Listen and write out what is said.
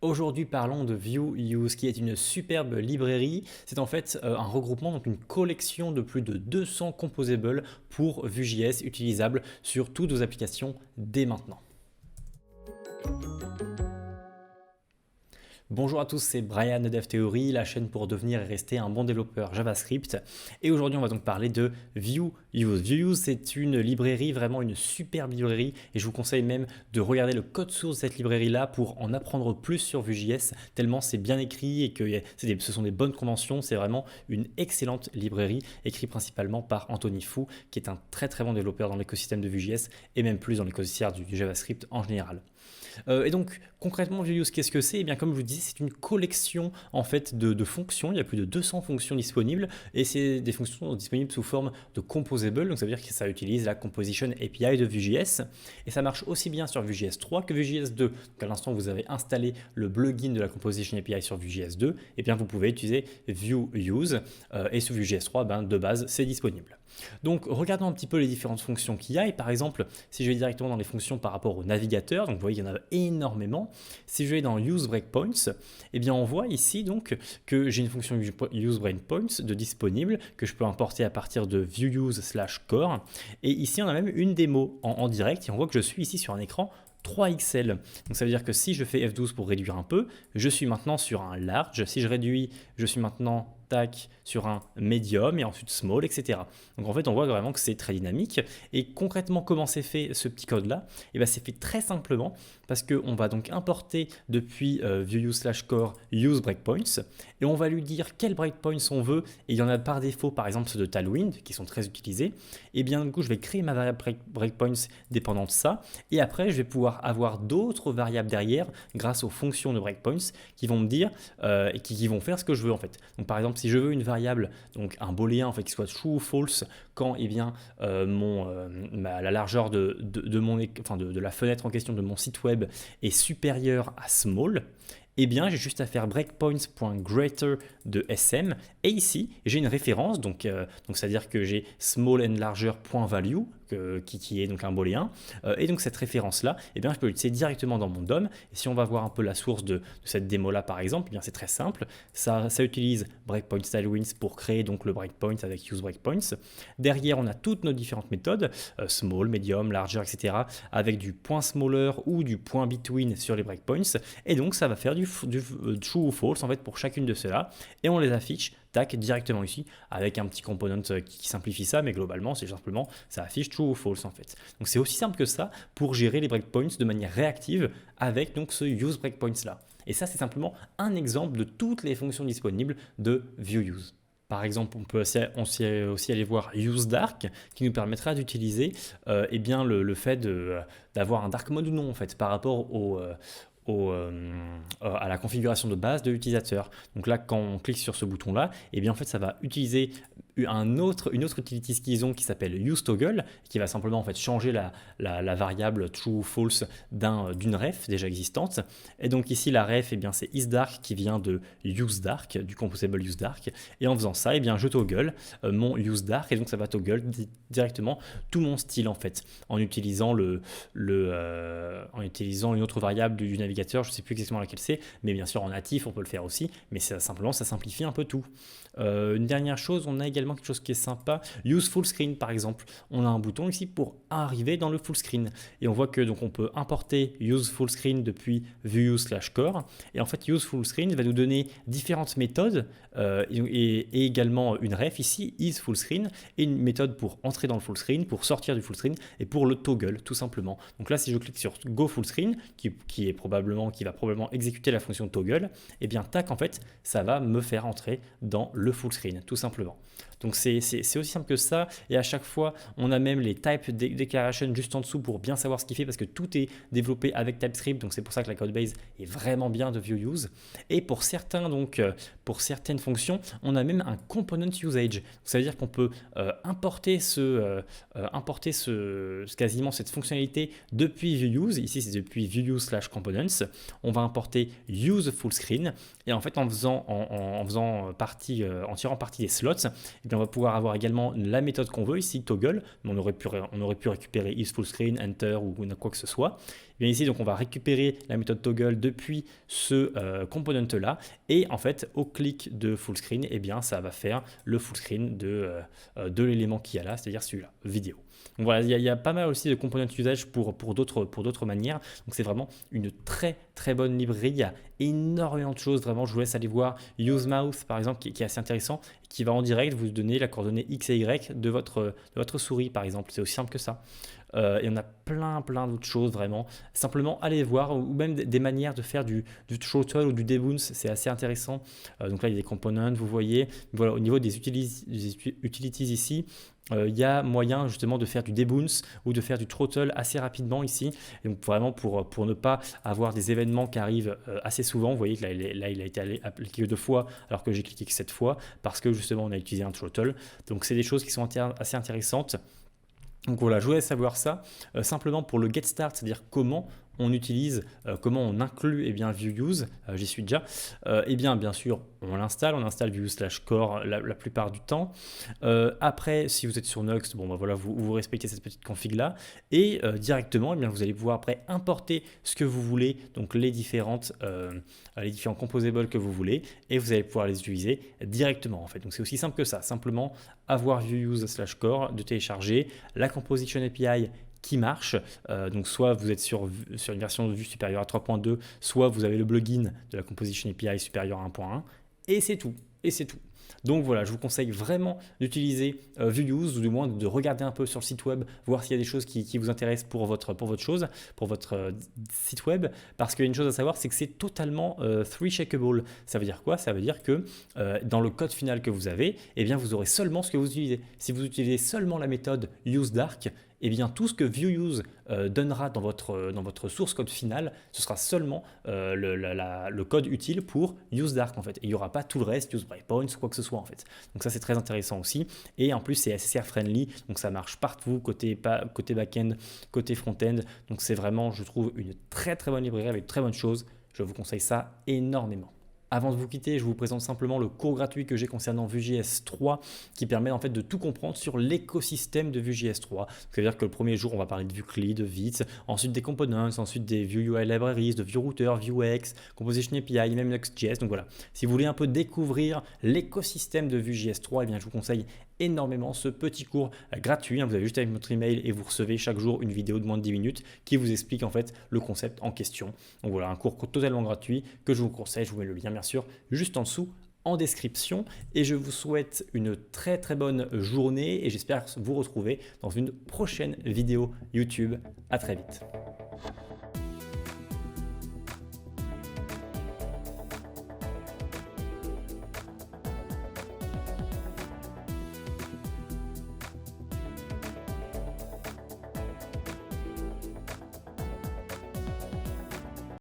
Aujourd'hui, parlons de Vue.use, qui est une superbe librairie. C'est en fait un regroupement, donc une collection de plus de 200 composables pour Vue.js utilisables sur toutes vos applications dès maintenant. Bonjour à tous, c'est Brian de DevTheory, la chaîne pour devenir et rester un bon développeur JavaScript. Et aujourd'hui, on va donc parler de Vue.use. Vue.use, c'est une librairie, vraiment une superbe librairie. Et je vous conseille même de regarder le code source de cette librairie-là pour en apprendre plus sur Vue.js, tellement c'est bien écrit et que ce sont des bonnes conventions. C'est vraiment une excellente librairie, écrite principalement par Anthony Fou, qui est un très très bon développeur dans l'écosystème de Vue.js et même plus dans l'écosystème du JavaScript en général. Et donc concrètement Vue.use, qu'est-ce que c'est? Eh bien, comme je vous disais, c'est une collection en fait de fonctions. Il y a plus de 200 fonctions disponibles et c'est des fonctions disponibles sous forme de composable. Donc ça veut dire que ça utilise la Composition API de Vue.js et ça marche aussi bien sur Vue.js 3 que Vue.js 2. Donc à l'instant vous avez installé le plugin de la Composition API sur Vue.js 2, et bien vous pouvez utiliser Vue.use et sur Vue.js 3, de base c'est disponible. Donc regardons un petit peu les différentes fonctions qu'il y a, et par exemple si je vais directement dans les fonctions par rapport au navigateur, donc vous voyez qu'il y en a énormément. Si je vais dans Use Breakpoints, eh bien on voit ici donc que j'ai une fonction Use Breakpoints de disponible que je peux importer à partir de Vue.use/core, et ici on a même une démo en direct et on voit que je suis ici sur un écran 3XL. Donc ça veut dire que si je fais F12 pour réduire un peu, je suis maintenant sur un large. Si je réduis, je suis maintenant sur un medium et ensuite small, etc. Donc en fait, on voit vraiment que c'est très dynamique. Et concrètement, comment c'est fait ce petit code-là? Et bien, c'est fait très simplement parce qu'on va donc importer depuis Vue.use/core use breakpoints et on va lui dire quel breakpoints on veut. Et il y en a par défaut, par exemple ceux de Tailwind qui sont très utilisés. Et bien du coup, je vais créer ma variable breakpoints dépendant de ça. Et après, je vais pouvoir avoir d'autres variables derrière grâce aux fonctions de breakpoints qui vont me dire et qui vont faire ce que je veux en fait. Donc par exemple, si je veux une variable, donc un booléen en fait, qui soit true ou false quand la largeur de la fenêtre en question de mon site web est supérieure à small, eh bien j'ai juste à faire breakpoints.greater de sm, et ici j'ai une référence, donc c'est-à-dire que j'ai small and larger.value qui est donc un booléen, et donc cette référence là, eh bien je peux l'utiliser directement dans mon DOM. Et si on va voir un peu la source de cette démo là par exemple, eh bien c'est très simple, ça utilise breakpoint Tailwinds pour créer donc le breakpoint avec use breakpoints. Derrière on a toutes nos différentes méthodes, small, medium, larger, etc., avec du point smaller ou du point between sur les breakpoints, et donc ça va faire du true ou false en fait pour chacune de ceux-là, et on les affiche directement ici avec un petit component qui simplifie ça, mais globalement c'est simplement ça affiche true ou false en fait. Donc c'est aussi simple que ça pour gérer les breakpoints de manière réactive avec donc ce use breakpoints là. Et ça c'est simplement un exemple de toutes les fonctions disponibles de Vue.use. Par exemple, on peut aussi aller voir useDark qui nous permettra d'utiliser le fait d'avoir un dark mode ou non en fait par rapport à la configuration de base de l'utilisateur. Donc là, quand on clique sur ce bouton-là, et bien en fait, ça va utiliser une autre utility qu'ils ont qui s'appelle useToggle, qui va simplement en fait changer la variable true ou false d'une ref déjà existante. Et donc ici, la ref, et bien c'est isDark qui vient de useDark, du composable useDark. Et en faisant ça, et bien je toggle mon useDark, et donc ça va toggle directement tout mon style en fait, en utilisant en utilisant une autre variable du navigateur, je ne sais plus exactement laquelle c'est, mais bien sûr en natif on peut le faire aussi, mais ça simplifie un peu tout. Une dernière chose, on a également quelque chose qui est sympa, use full screen par exemple. On a un bouton ici pour arriver dans le full screen et on voit que donc on peut importer use full screen depuis Vue.use/core, et en fait use full screen va nous donner différentes méthodes et également une ref ici is full screen, et une méthode pour entrer dans le full screen, pour sortir du full screen et pour le toggle tout simplement. Donc là si je clique sur go full screen qui va probablement exécuter la fonction toggle, et bien tac en fait ça va me faire entrer dans le full screen tout simplement. Donc c'est aussi simple que ça, et à chaque fois on a même les type declaration juste en dessous pour bien savoir ce qu'il fait parce que tout est développé avec TypeScript, donc c'est pour ça que la codebase est vraiment bien de Vue.use. Et pour certaines fonctions on a même un component usage, ça veut dire qu'on peut importer quasiment cette fonctionnalité depuis Vue.use. Ici c'est depuis Vue.use/components, on va importer use full screen, et en fait en tirant parti des slots, et bien on va pouvoir avoir également la méthode qu'on veut ici, toggle, mais on aurait pu récupérer isFullScreen, enter ou quoi que ce soit. Et Et bien ici, donc, on va récupérer la méthode toggle depuis ce component là, et en fait, au clic de full screen, et bien ça va faire le full screen de l'élément qu'il y a là, c'est-à-dire celui-là, vidéo. Donc voilà, il y a pas mal aussi de components d'usage pour d'autres manières. Donc c'est vraiment une très très bonne librairie. Il y a énormément de choses, vraiment. Je vous laisse aller voir UseMouse par exemple, qui est assez intéressant, qui va en direct vous donner la coordonnée X et Y de votre souris par exemple. C'est aussi simple que ça. Et on a plein d'autres choses vraiment. Simplement allez voir, ou même des manières de faire du throttle ou du debounce, c'est assez intéressant. Donc là il y a des components, vous voyez. Voilà, au niveau des utilities ici, il y a moyen justement de faire du debounce ou de faire du throttle assez rapidement ici. Et donc vraiment pour ne pas avoir des événements qui arrivent assez souvent. Vous voyez que là il a été appliqué 2 fois alors que j'ai cliqué que 7 fois parce que justement on a utilisé un throttle. Donc c'est des choses qui sont assez intéressantes. Donc voilà, je voulais savoir ça simplement pour le get start, c'est-à-dire comment on utilise, comment on inclut Vue.use, j'y suis déjà. Bien sûr, on installe Vue/core la plupart du temps. Après, si vous êtes sur Nuxt, voilà, vous respectez cette petite config là, et directement, vous allez pouvoir après importer ce que vous voulez, donc les différents composables que vous voulez, et vous allez pouvoir les utiliser directement en fait. Donc c'est aussi simple que ça, simplement avoir Vue.use/core, de télécharger la Composition API qui marche. Donc soit vous êtes sur une version de Vue supérieure à 3.2, soit vous avez le plugin de la Composition API supérieure à 1.1, et c'est tout. Donc voilà, je vous conseille vraiment d'utiliser Vue.use, ou du moins de regarder un peu sur le site web, voir s'il y a des choses qui vous intéressent pour votre site web, parce qu'il y a une chose à savoir, c'est que c'est totalement three checkable. Ça veut dire quoi? Ça veut dire que dans le code final que vous avez, vous aurez seulement ce que vous utilisez. Si vous utilisez seulement la méthode useDark, tout ce que Vue.use donnera dans votre source code final, ce sera seulement le code utile pour useDark en fait. Et il n'y aura pas tout le reste, use breakpoints ou quoi que ce soit en fait. Donc ça c'est très intéressant aussi. Et en plus c'est SSR friendly, donc ça marche partout, côté back-end, côté front-end. Donc c'est vraiment, je trouve, une très très bonne librairie avec de très bonnes choses. Je vous conseille ça énormément. Avant de vous quitter, je vous présente simplement le cours gratuit que j'ai concernant Vue.js 3 qui permet en fait de tout comprendre sur l'écosystème de Vue.js 3. C'est-à-dire que le premier jour, on va parler de Vue.cli, de Vite, ensuite des components, ensuite des Vue UI libraries, de Vue Router, Vuex, Composition API, même Next.js. Donc voilà, si vous voulez un peu découvrir l'écosystème de Vue.js 3, je vous conseille énormément ce petit cours gratuit. Vous avez juste avec votre email et vous recevez chaque jour une vidéo de moins de 10 minutes qui vous explique en fait le concept en question. Donc voilà, un cours totalement gratuit que je vous conseille. Je vous mets le lien bien sûr juste en dessous en description, et je vous souhaite une très très bonne journée et j'espère vous retrouver dans une prochaine vidéo YouTube. À très vite.